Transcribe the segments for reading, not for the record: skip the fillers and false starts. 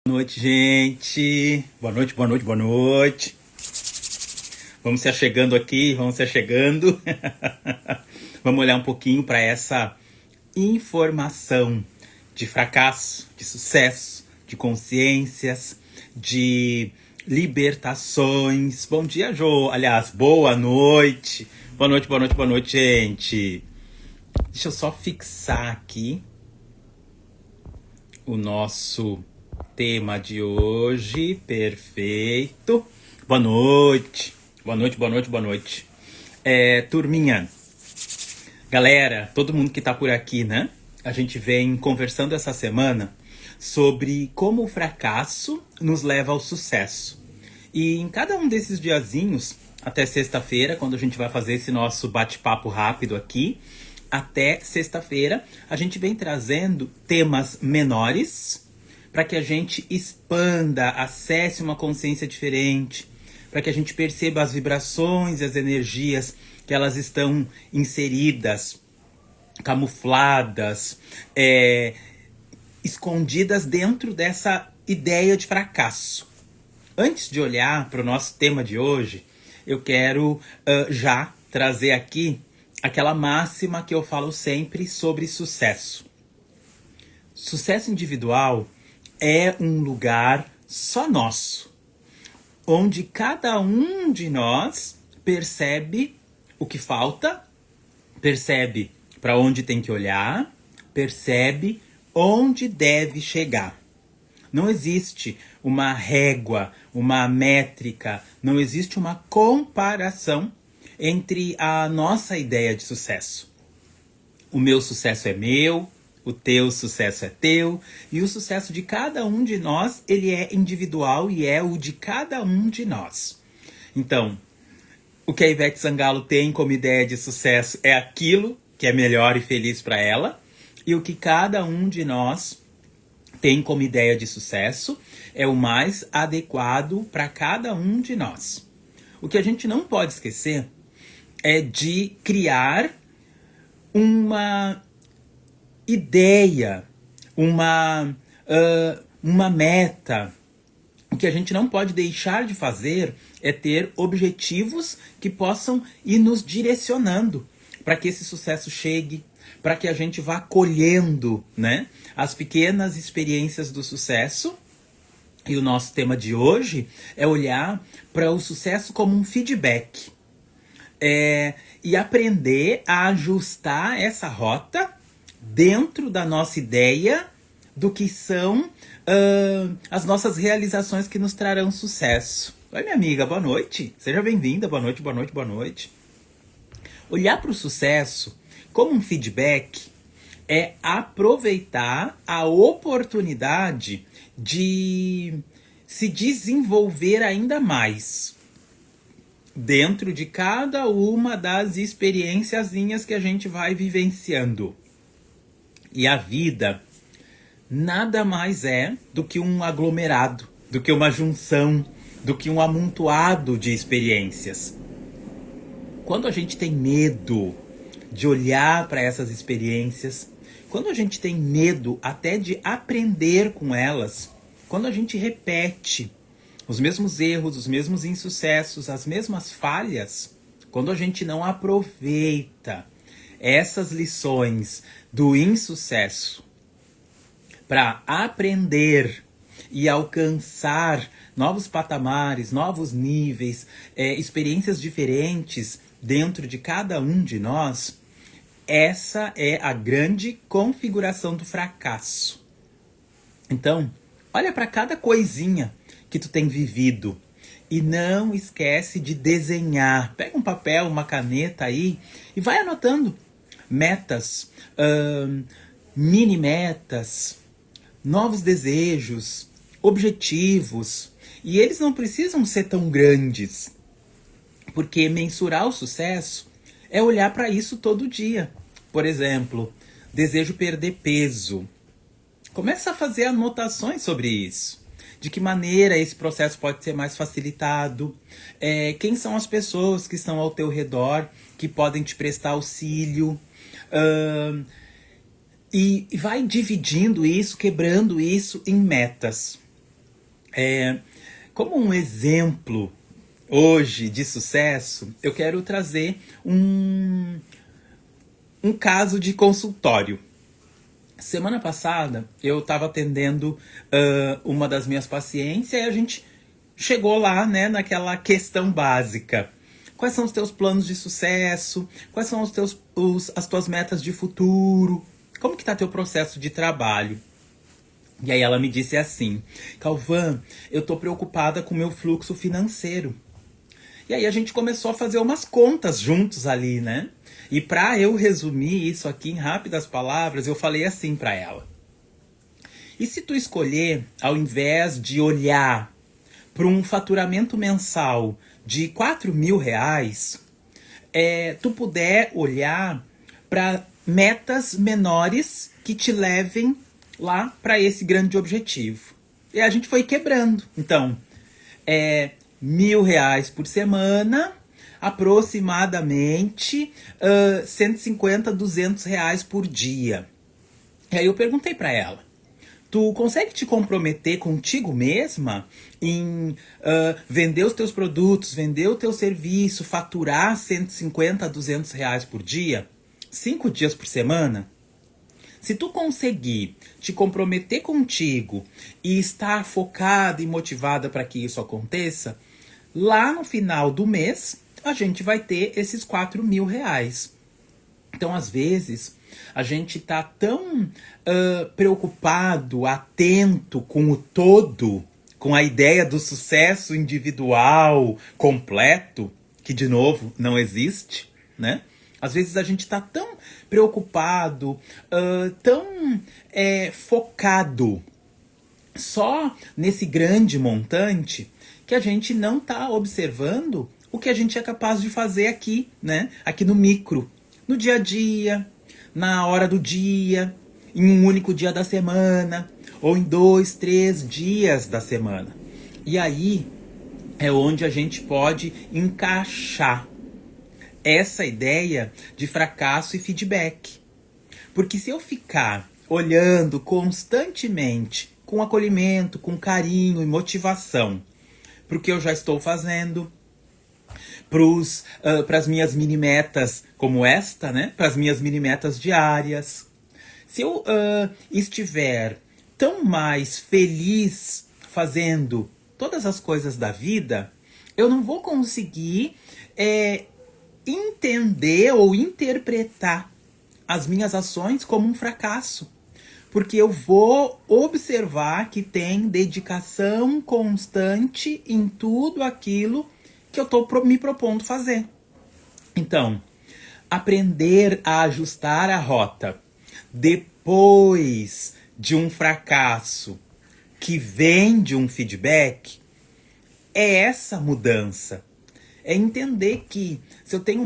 Boa noite, gente. Boa noite, boa noite, boa noite. Vamos se achegando aqui, vamos se achegando. Vamos olhar um pouquinho para essa informação de fracasso, de sucesso, de consciências, de libertações. Bom dia, Jô. Aliás, boa noite. Boa noite, boa noite, boa noite, gente. Deixa eu só fixar aqui o nosso tema de hoje. Perfeito. Boa noite. Boa noite, boa noite, boa noite. Turminha, galera, todo mundo que tá por aqui, né? A gente vem conversando essa semana sobre como o fracasso nos leva ao sucesso. E em cada um desses diazinhos, até sexta-feira, quando a gente vai fazer esse nosso bate-papo rápido aqui, até sexta-feira, a gente vem trazendo temas menores para que a gente expanda, acesse uma consciência diferente, para que a gente perceba as vibrações e as energias que elas estão inseridas, camufladas, escondidas dentro dessa ideia de fracasso. Antes de olhar para o nosso tema de hoje, eu quero já trazer aqui aquela máxima que eu falo sempre sobre sucesso. Sucesso individual é um lugar só nosso, onde cada um de nós percebe o que falta, percebe para onde tem que olhar, percebe onde deve chegar. Não existe uma régua, uma métrica, não existe uma comparação entre a nossa ideia de sucesso. O meu sucesso é meu, o teu sucesso é teu, e o sucesso de cada um de nós, ele é individual e é o de cada um de nós. Então, o que a Ivete Sangalo tem como ideia de sucesso é aquilo que é melhor e feliz para ela, e o que cada um de nós tem como ideia de sucesso é o mais adequado para cada um de nós. O que a gente não pode esquecer é de criar uma ideia, uma meta. O que a gente não pode deixar de fazer é ter objetivos que possam ir nos direcionando para que esse sucesso chegue, para que a gente vá colhendo, né, as pequenas experiências do sucesso. E o nosso tema de hoje é olhar para o sucesso como um feedback. E aprender a ajustar essa rota dentro da nossa ideia do que são as nossas realizações que nos trarão sucesso. Oi, minha amiga, boa noite. Seja bem-vinda, boa noite, boa noite, boa noite. Olhar para o sucesso como um feedback é aproveitar a oportunidade de se desenvolver ainda mais dentro de cada uma das experiênciazinhas que a gente vai vivenciando. E a vida nada mais é do que um aglomerado, do que uma junção, do que um amontoado de experiências. Quando a gente tem medo de olhar para essas experiências, quando a gente tem medo até de aprender com elas, quando a gente repete os mesmos erros, os mesmos insucessos, as mesmas falhas, quando a gente não aproveita essas lições do insucesso para aprender e alcançar novos patamares, novos níveis, experiências diferentes dentro de cada um de nós, essa é a grande configuração do fracasso. Então, olha para cada coisinha que tu tem vivido e não esquece de desenhar. Pega um papel, uma caneta aí e vai anotando metas, mini metas, novos desejos, objetivos. E eles não precisam ser tão grandes, porque mensurar o sucesso é olhar para isso todo dia. Por exemplo, desejo perder peso. Começa a fazer anotações sobre isso. De que maneira esse processo pode ser mais facilitado. Quem são as pessoas que estão ao teu redor, que podem te prestar auxílio. E vai dividindo isso, quebrando isso em metas. Como um exemplo hoje de sucesso, eu quero trazer um caso de consultório. Semana passada, eu estava atendendo uma das minhas pacientes e a gente chegou lá, né, naquela questão básica. Quais são os teus planos de sucesso? Quais são as tuas metas de futuro? Como que está teu processo de trabalho? E aí ela me disse assim: Calvan, eu tô preocupada com o meu fluxo financeiro. E aí a gente começou a fazer umas contas juntos ali, né? E para eu resumir isso aqui em rápidas palavras, eu falei assim para ela: e se tu escolher, ao invés de olhar para um faturamento mensal de R$ 4.000, tu puder olhar para metas menores que te levem lá para esse grande objetivo. E a gente foi quebrando. Então, R$ 1.000 por semana, aproximadamente 150, R$ 200 por dia. E aí eu perguntei para ela: tu consegue te comprometer contigo mesma em vender os teus produtos, vender o teu serviço, faturar 150 a R$ 200 por dia, 5 dias por semana? Se tu conseguir te comprometer contigo e estar focada e motivada para que isso aconteça, lá no final do mês a gente vai ter esses R$ 4.000. Então, às vezes, a gente tá tão preocupado, atento com o todo, com a ideia do sucesso individual completo, que, de novo, não existe, né? Às vezes a gente tá tão preocupado, tão focado só nesse grande montante, que a gente não tá observando o que a gente é capaz de fazer aqui, né? Aqui no micro, no dia a dia, na hora do dia, em um único dia da semana, ou em 2, 3 dias da semana. E aí é onde a gente pode encaixar essa ideia de fracasso e feedback. Porque se eu ficar olhando constantemente, com acolhimento, com carinho e motivação, para o que eu já estou fazendo, para as minhas mini metas como esta, né? Para as minhas mini metas diárias. Se eu estiver tão mais feliz fazendo todas as coisas da vida, eu não vou conseguir entender ou interpretar as minhas ações como um fracasso. Porque eu vou observar que tem dedicação constante em tudo aquilo que eu estou me propondo fazer. Então, aprender a ajustar a rota depois de um fracasso que vem de um feedback é essa mudança. É entender que se eu tenho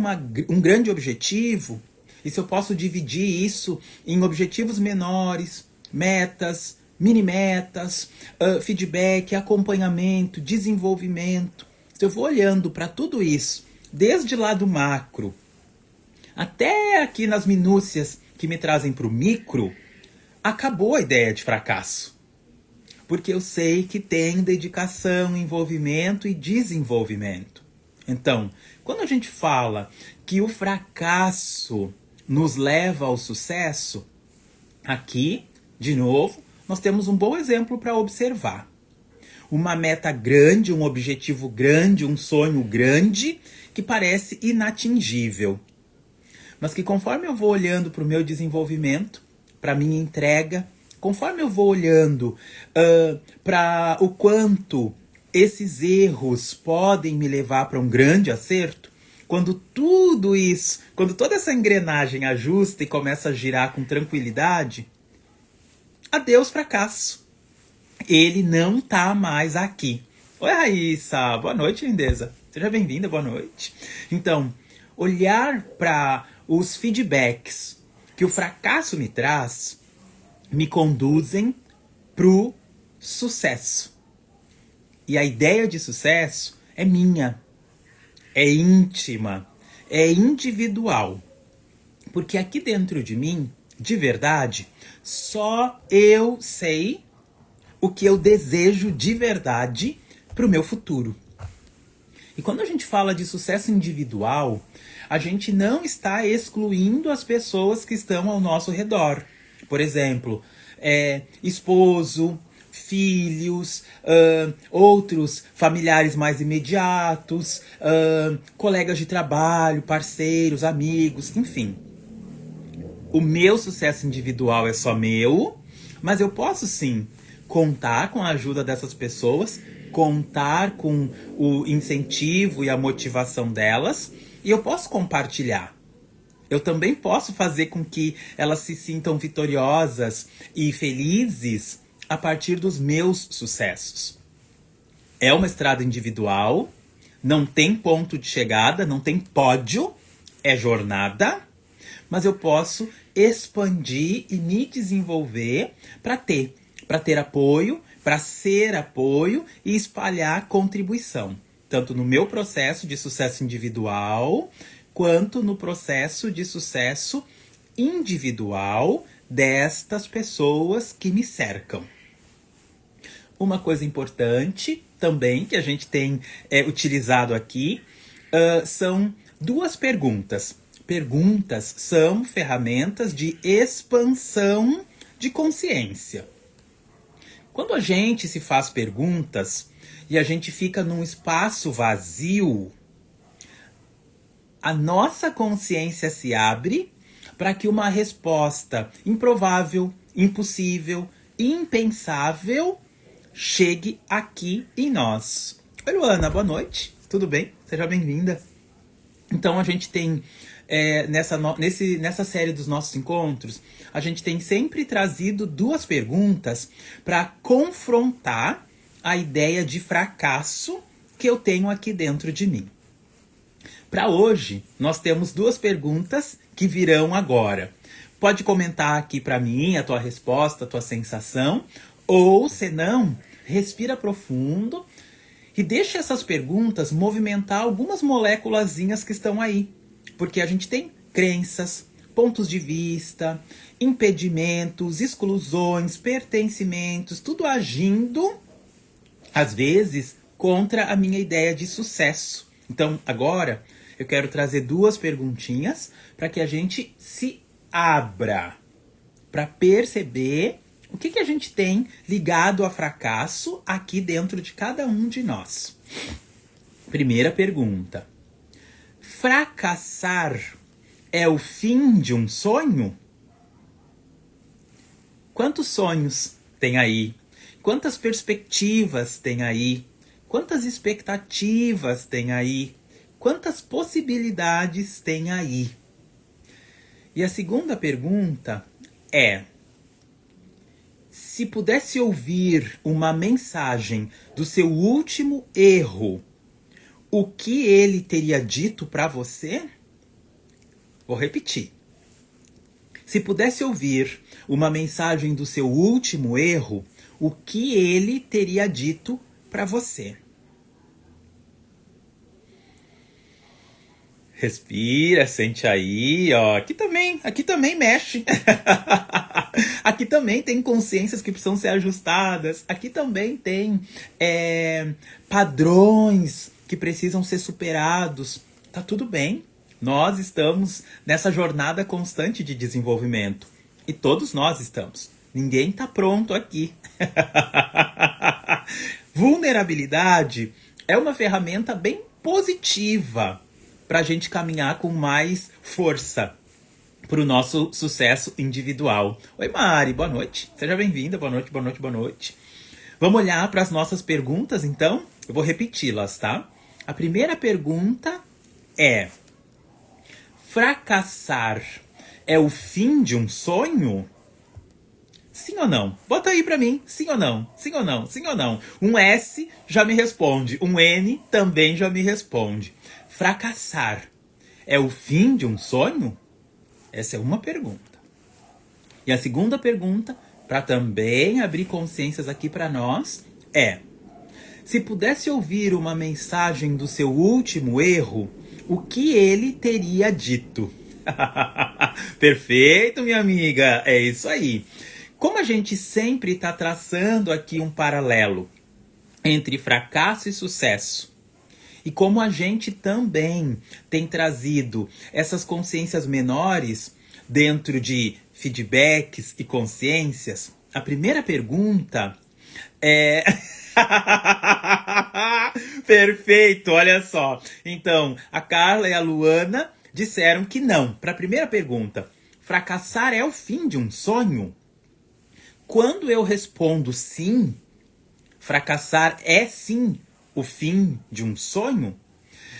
um grande objetivo, e se eu posso dividir isso em objetivos menores, metas, mini metas, feedback, acompanhamento, desenvolvimento. Se eu vou olhando para tudo isso, desde lá do macro, até aqui nas minúcias que me trazem para o micro, acabou a ideia de fracasso. Porque eu sei que tem dedicação, envolvimento e desenvolvimento. Então, quando a gente fala que o fracasso nos leva ao sucesso, aqui, de novo, nós temos um bom exemplo para observar. Uma meta grande, um objetivo grande, um sonho grande, que parece inatingível. Mas que conforme eu vou olhando para o meu desenvolvimento, para a minha entrega, conforme eu vou olhando para o quanto esses erros podem me levar para um grande acerto, quando tudo isso, quando toda essa engrenagem ajusta e começa a girar com tranquilidade, adeus fracasso. Ele não tá mais aqui. Oi, Raíssa. Boa noite, lindeza. Seja bem-vinda, boa noite. Então, olhar para os feedbacks que o fracasso me traz me conduzem pro sucesso. E a ideia de sucesso é minha, é íntima, é individual. Porque aqui dentro de mim, de verdade, só eu sei o que eu desejo de verdade para o meu futuro. E quando a gente fala de sucesso individual, a gente não está excluindo as pessoas que estão ao nosso redor. Por exemplo, esposo, filhos, outros familiares mais imediatos, colegas de trabalho, parceiros, amigos, enfim. O meu sucesso individual é só meu, mas eu posso sim contar com a ajuda dessas pessoas, contar com o incentivo e a motivação delas, e eu posso compartilhar. Eu também posso fazer com que elas se sintam vitoriosas e felizes a partir dos meus sucessos. É uma estrada individual, não tem ponto de chegada, não tem pódio, é jornada, mas eu posso expandir e me desenvolver para ter apoio, para ser apoio e espalhar contribuição, tanto no meu processo de sucesso individual, quanto no processo de sucesso individual destas pessoas que me cercam. Uma coisa importante também que a gente tem utilizado aqui são duas perguntas. Perguntas são ferramentas de expansão de consciência. Quando a gente se faz perguntas e a gente fica num espaço vazio, a nossa consciência se abre para que uma resposta improvável, impossível, impensável chegue aqui em nós. Oi, Luana, boa noite. Tudo bem? Seja bem-vinda. Então a gente tem, nessa série dos nossos encontros, a gente tem sempre trazido duas perguntas para confrontar a ideia de fracasso que eu tenho aqui dentro de mim. Para hoje, nós temos duas perguntas que virão agora. Pode comentar aqui para mim a tua resposta, a tua sensação, ou, se não, respira profundo e deixa essas perguntas movimentar algumas moléculazinhas que estão aí. Porque a gente tem crenças, pontos de vista, impedimentos, exclusões, pertencimentos, tudo agindo, às vezes, contra a minha ideia de sucesso. Então, agora, eu quero trazer duas perguntinhas para que a gente se abra, para perceber o que a gente tem ligado a fracasso aqui dentro de cada um de nós. Primeira pergunta. Fracassar é o fim de um sonho? Quantos sonhos tem aí? Quantas perspectivas tem aí? Quantas expectativas tem aí? Quantas possibilidades tem aí? E a segunda pergunta é: se pudesse ouvir uma mensagem do seu último erro, o que ele teria dito para você? Vou repetir. Se pudesse ouvir uma mensagem do seu último erro, o que ele teria dito para você? Respira, sente aí, ó. Aqui também mexe. Aqui também tem consciências que precisam ser ajustadas. Aqui também tem padrões que precisam ser superados. Tá tudo bem. Nós estamos nessa jornada constante de desenvolvimento. E todos nós estamos. Ninguém tá pronto aqui. Vulnerabilidade é uma ferramenta bem positiva para a gente caminhar com mais força para o nosso sucesso individual. Oi, Mari, boa noite. Seja bem-vinda. Boa noite, boa noite, boa noite. Vamos olhar para as nossas perguntas, então? Eu vou repeti-las, tá? A primeira pergunta é: fracassar é o fim de um sonho? Sim ou não? Bota aí pra mim. Sim ou não? Sim ou não? Sim ou não? Um S já me responde. Um N também já me responde. Fracassar é o fim de um sonho? Essa é uma pergunta. E a segunda pergunta, para também abrir consciências aqui para nós, é: se pudesse ouvir uma mensagem do seu último erro, o que ele teria dito? Perfeito, minha amiga. É isso aí. Como a gente sempre está traçando aqui um paralelo entre fracasso e sucesso, e como a gente também tem trazido essas consciências menores dentro de feedbacks e consciências, a primeira pergunta é... Perfeito, olha só. Então, a Carla e a Luana disseram que não. Para a primeira pergunta, fracassar é o fim de um sonho? Quando eu respondo sim, fracassar é sim o fim de um sonho,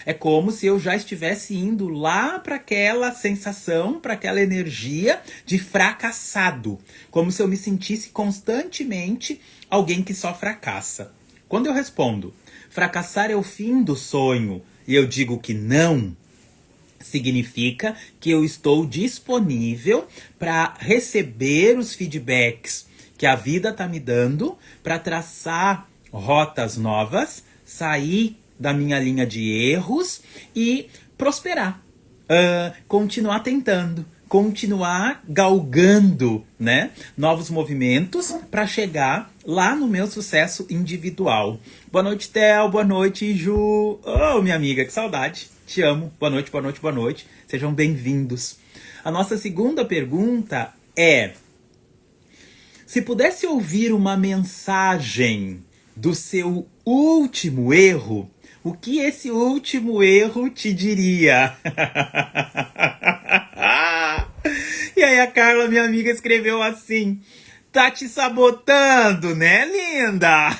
é como se eu já estivesse indo lá para aquela sensação, para aquela energia de fracassado. Como se eu me sentisse constantemente alguém que só fracassa. Quando eu respondo, fracassar é o fim do sonho, e eu digo que não, significa que eu estou disponível para receber os feedbacks que a vida está me dando, para traçar rotas novas, sair da minha linha de erros e prosperar. Continuar tentando, continuar galgando, né, novos movimentos para chegar lá no meu sucesso individual. Boa noite, Theo. Boa noite, Ju. Oh, minha amiga, que saudade. Te amo. Boa noite, boa noite, boa noite. Sejam bem-vindos. A nossa segunda pergunta é: se pudesse ouvir uma mensagem do seu último erro, o que esse último erro te diria? E aí a Carla, minha amiga, escreveu assim: tá te sabotando, né, linda?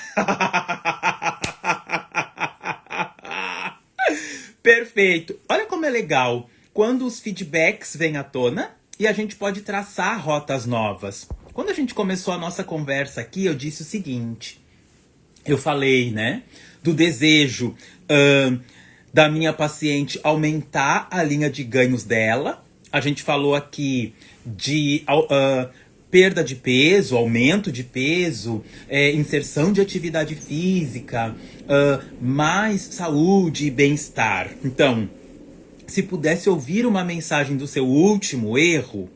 Perfeito. Olha como é legal quando os feedbacks vêm à tona e a gente pode traçar rotas novas. Quando a gente começou a nossa conversa aqui, eu disse o seguinte. Eu falei, né, do desejo da minha paciente aumentar a linha de ganhos dela. A gente falou aqui de perda de peso, aumento de peso, inserção de atividade física, mais saúde e bem-estar. Então, se pudesse ouvir uma mensagem do seu último erro,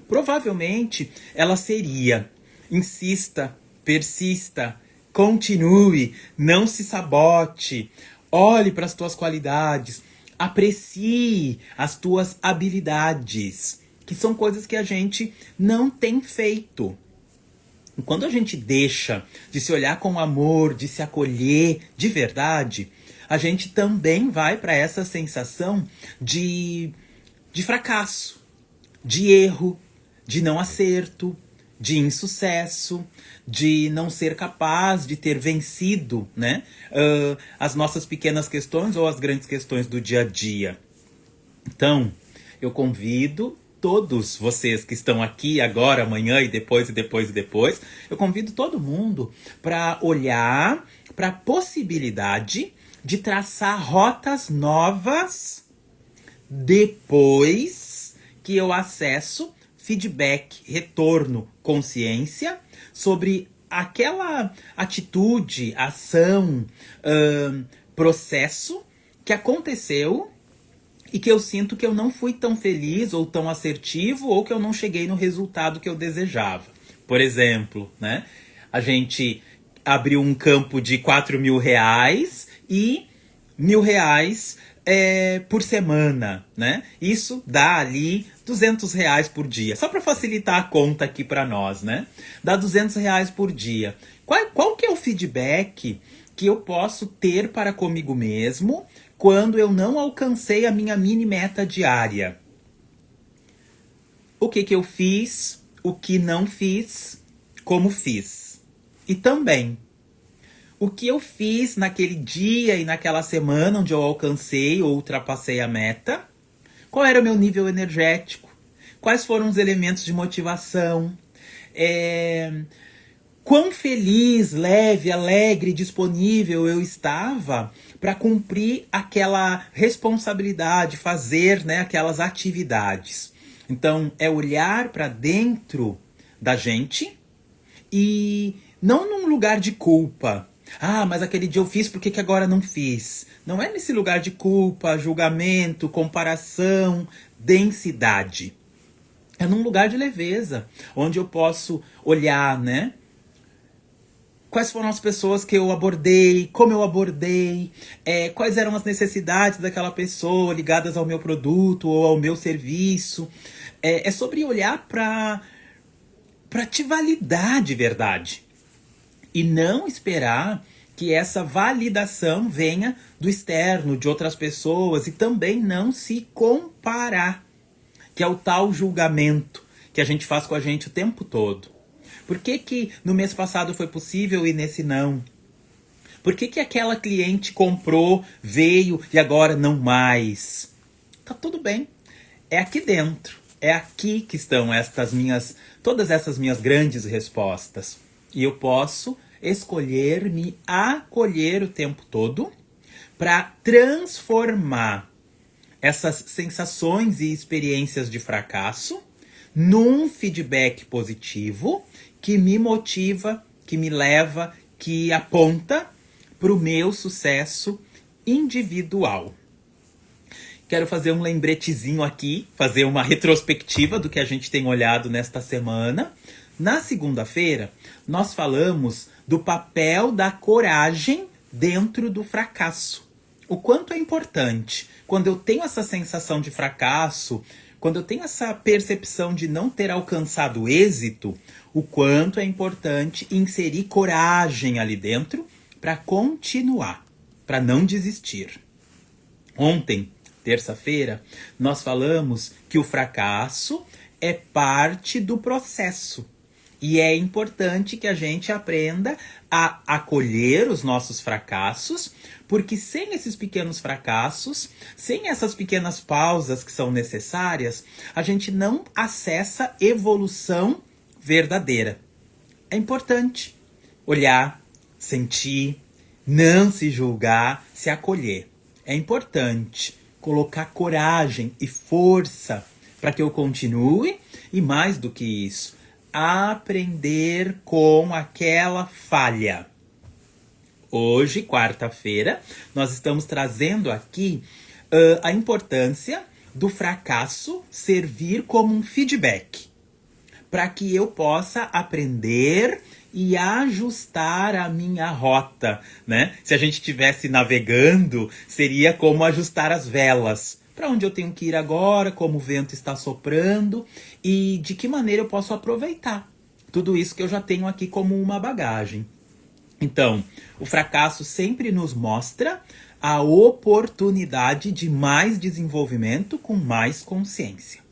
provavelmente ela seria: insista, persista, continue, não se sabote, olhe para as tuas qualidades, aprecie as tuas habilidades, que são coisas que a gente não tem feito. E quando a gente deixa de se olhar com amor, de se acolher de verdade, a gente também vai para essa sensação de fracasso, de erro, de não acerto, de insucesso, de não ser capaz de ter vencido, né, as nossas pequenas questões ou as grandes questões do dia a dia. Então, eu convido todos vocês que estão aqui agora, amanhã e depois, eu convido todo mundo para olhar para a possibilidade de traçar rotas novas depois que eu acesso feedback, retorno, consciência sobre aquela atitude, ação, processo que aconteceu e que eu sinto que eu não fui tão feliz ou tão assertivo ou que eu não cheguei no resultado que eu desejava. Por exemplo, né, a gente abriu um campo de R$4.000 e R$1.000 por semana, né? Isso dá ali R$200 por dia. Só para facilitar a conta aqui para nós, né? Dá R$200 por dia. Qual que é o feedback que eu posso ter para comigo mesmo quando eu não alcancei a minha mini meta diária? O que eu fiz, o que não fiz, como fiz. E também, o que eu fiz naquele dia e naquela semana onde eu alcancei ou ultrapassei a meta? Qual era o meu nível energético? Quais foram os elementos de motivação? Quão feliz, leve, alegre, disponível eu estava para cumprir aquela responsabilidade, fazer, né, aquelas atividades. Então, é olhar para dentro da gente e não num lugar de culpa. Ah, mas aquele dia eu fiz, por que agora não fiz? Não é nesse lugar de culpa, julgamento, comparação, densidade. É num lugar de leveza, onde eu posso olhar, né? Quais foram as pessoas que eu abordei, como eu abordei, quais eram as necessidades daquela pessoa ligadas ao meu produto ou ao meu serviço. É sobre olhar para te validar de verdade. E não esperar que essa validação venha do externo, de outras pessoas, e também não se comparar, que é o tal julgamento que a gente faz com a gente o tempo todo. Por que que no mês passado foi possível e nesse não? Por que que aquela cliente comprou, veio e agora não mais? Tá tudo bem. É aqui dentro. É aqui que estão todas essas minhas grandes respostas. E eu posso escolher me acolher o tempo todo para transformar essas sensações e experiências de fracasso num feedback positivo que me motiva, que me leva, que aponta para o meu sucesso individual. Quero fazer um lembretezinho aqui, fazer uma retrospectiva do que a gente tem olhado nesta semana. Na segunda-feira, nós falamos do papel da coragem dentro do fracasso. O quanto é importante, quando eu tenho essa sensação de fracasso, quando eu tenho essa percepção de não ter alcançado êxito, o quanto é importante inserir coragem ali dentro para continuar, para não desistir. Ontem, terça-feira, nós falamos que o fracasso é parte do processo. E é importante que a gente aprenda a acolher os nossos fracassos, porque sem esses pequenos fracassos, sem essas pequenas pausas que são necessárias, a gente não acessa evolução verdadeira. É importante olhar, sentir, não se julgar, se acolher. É importante colocar coragem e força para que eu continue e, mais do que isso, aprender com aquela falha. Hoje, quarta-feira, nós estamos trazendo aqui a importância do fracasso servir como um feedback, para que eu possa aprender e ajustar a minha rota, né? Se a gente estivesse navegando, seria como ajustar as velas. Para onde eu tenho que ir agora, como o vento está soprando e de que maneira eu posso aproveitar tudo isso que eu já tenho aqui como uma bagagem. Então, o fracasso sempre nos mostra a oportunidade de mais desenvolvimento com mais consciência.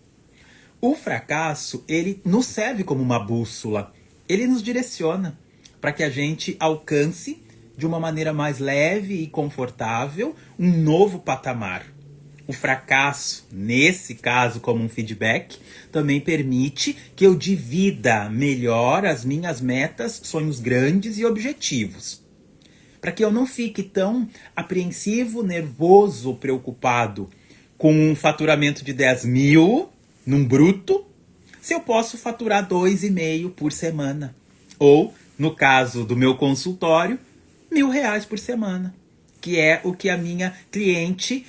O fracasso, ele nos serve como uma bússola. Ele nos direciona para que a gente alcance de uma maneira mais leve e confortável um novo patamar. O fracasso, nesse caso como um feedback, também permite que eu divida melhor as minhas metas, sonhos grandes e objetivos. Para que eu não fique tão apreensivo, nervoso, preocupado com um faturamento de 10 mil num bruto, se eu posso faturar 2,5 por semana. Ou, no caso do meu consultório, R$ 1.000 por semana. Que é o que a minha cliente,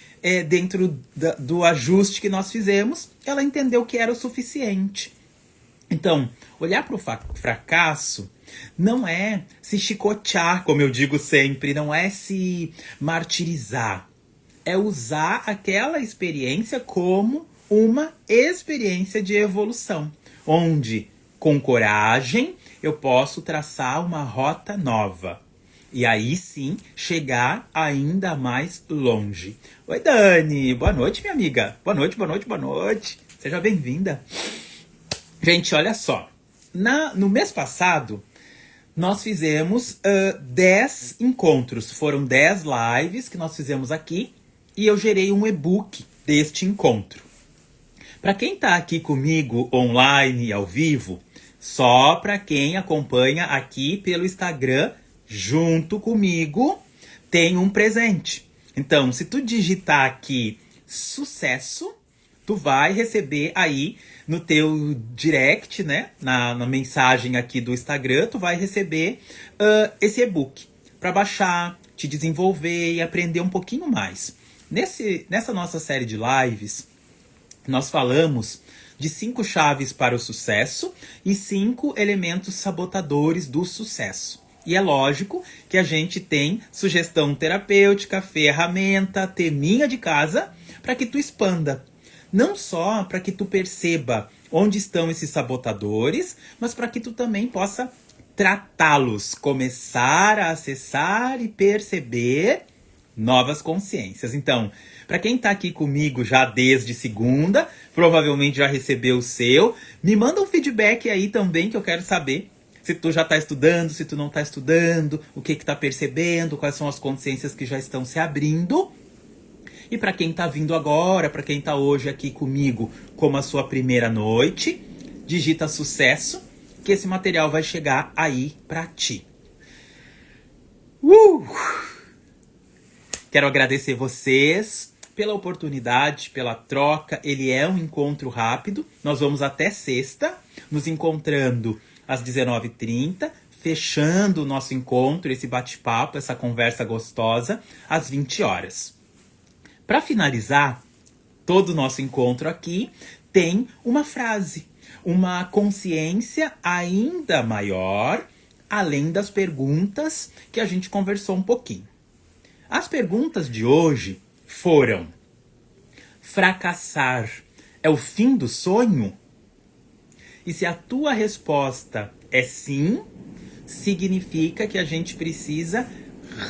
dentro do ajuste que nós fizemos, ela entendeu que era o suficiente. Então, olhar para o fracasso não é se chicotear, como eu digo sempre, não é se martirizar. É usar aquela experiência como uma experiência de evolução, onde, com coragem, eu posso traçar uma rota nova. E aí sim, chegar ainda mais longe. Oi, Dani. Boa noite, minha amiga. Boa noite, boa noite, boa noite. Seja bem-vinda. Gente, olha só. No mês passado, nós fizemos 10 encontros. Foram 10 lives que nós fizemos aqui. E eu gerei um e-book deste encontro. Para quem está aqui comigo online e ao vivo, só para quem acompanha aqui pelo Instagram, junto comigo, tem um presente. Então, se tu digitar aqui sucesso, tu vai receber aí no teu direct, né? Na mensagem aqui do Instagram, tu vai receber esse e-book para baixar, te desenvolver e aprender um pouquinho mais. Nessa nossa série de lives, nós falamos de 5 chaves para o sucesso e 5 elementos sabotadores do sucesso. E é lógico que a gente tem sugestão terapêutica, ferramenta, teminha de casa para que tu expanda. Não só para que tu perceba onde estão esses sabotadores, mas para que tu também possa tratá-los, começar a acessar e perceber novas consciências. Então, para quem está aqui comigo já desde segunda, provavelmente já recebeu o seu, me manda um feedback aí também que eu quero saber se tu já está estudando, se tu não está estudando, o que está percebendo, quais são as consciências que já estão se abrindo. E para quem está vindo agora, para quem está hoje aqui comigo como a sua primeira noite, digita sucesso, que esse material vai chegar aí para ti. Quero agradecer vocês pela oportunidade, pela troca. Ele é um encontro rápido. Nós vamos até sexta, nos encontrando às 19h30, fechando o nosso encontro, esse bate-papo, essa conversa gostosa, às 20 horas. Para finalizar todo o nosso encontro aqui, tem uma frase, uma consciência ainda maior, além das perguntas que a gente conversou um pouquinho. As perguntas de hoje foram: fracassar é o fim do sonho? E se a tua resposta é sim, significa que a gente precisa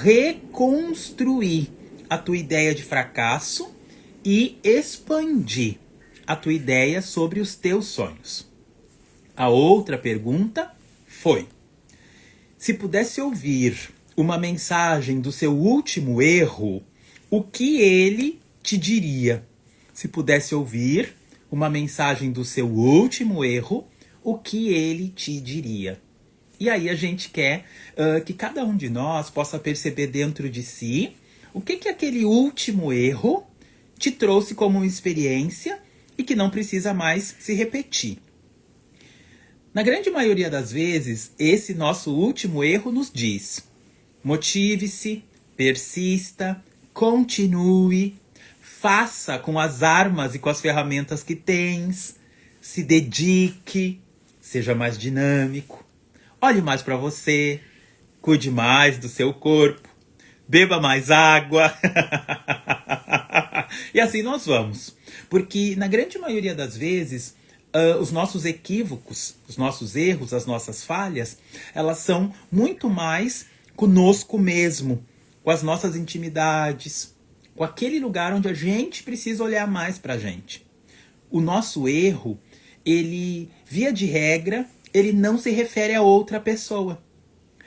reconstruir a tua ideia de fracasso e expandir a tua ideia sobre os teus sonhos. A outra pergunta foi: se pudesse ouvir uma mensagem do seu último erro, o que ele te diria? Se pudesse ouvir uma mensagem do seu último erro, o que ele te diria? E aí a gente quer que cada um de nós possa perceber dentro de si o que aquele último erro te trouxe como uma experiência e que não precisa mais se repetir. Na grande maioria das vezes, esse nosso último erro nos diz: motive-se, persista, continue, faça com as armas e com as ferramentas que tens, se dedique, seja mais dinâmico, olhe mais para você, cuide mais do seu corpo, beba mais água. E assim nós vamos. Porque na grande maioria das vezes, os nossos equívocos, os nossos erros, as nossas falhas, elas são muito mais conosco mesmo, com as nossas intimidades, com aquele lugar onde a gente precisa olhar mais pra gente. O nosso erro, ele, via de regra, ele não se refere a outra pessoa.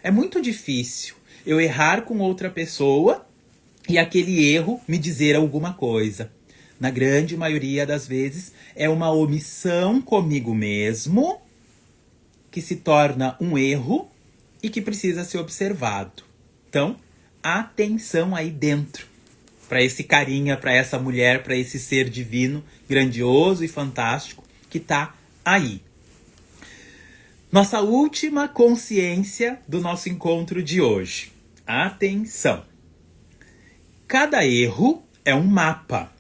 É muito difícil eu errar com outra pessoa e aquele erro me dizer alguma coisa. Na grande maioria das vezes, é uma omissão comigo mesmo que se torna um erro e que precisa ser observado. Então, atenção aí dentro para esse carinha, para essa mulher, para esse ser divino, grandioso e fantástico que está aí. Nossa última consciência do nosso encontro de hoje. Atenção! Cada erro é um mapa.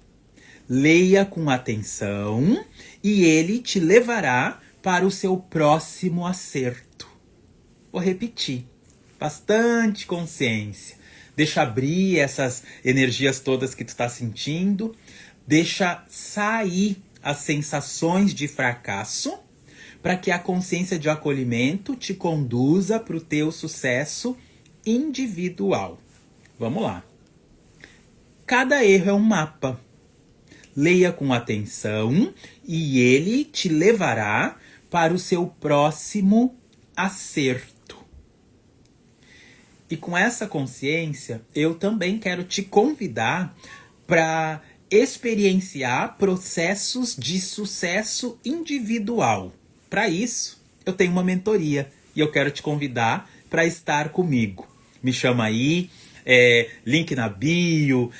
Leia com atenção e ele te levará para o seu próximo acerto. Vou repetir. Bastante consciência. Deixa abrir essas energias todas que tu está sentindo. Deixa sair as sensações de fracasso para que a consciência de acolhimento te conduza para o teu sucesso individual. Vamos lá. Cada erro é um mapa. Leia com atenção e ele te levará para o seu próximo acerto. E com essa consciência, eu também quero te convidar para experienciar processos de sucesso individual. Para isso, eu tenho uma mentoria e eu quero te convidar para estar comigo. Me chama aí, link na bio,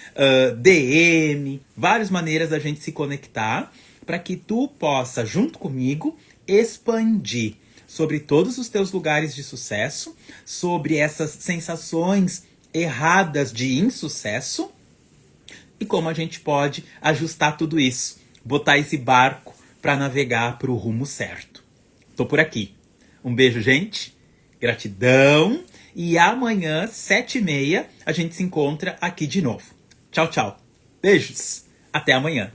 DM, várias maneiras da gente se conectar para que tu possa, junto comigo, expandir sobre todos os teus lugares de sucesso, sobre essas sensações erradas de insucesso e como a gente pode ajustar tudo isso, botar esse barco para navegar para o rumo certo. Tô por aqui. Um beijo, gente. Gratidão. E amanhã, 7h30, a gente se encontra aqui de novo. Tchau, tchau. Beijos. Até amanhã.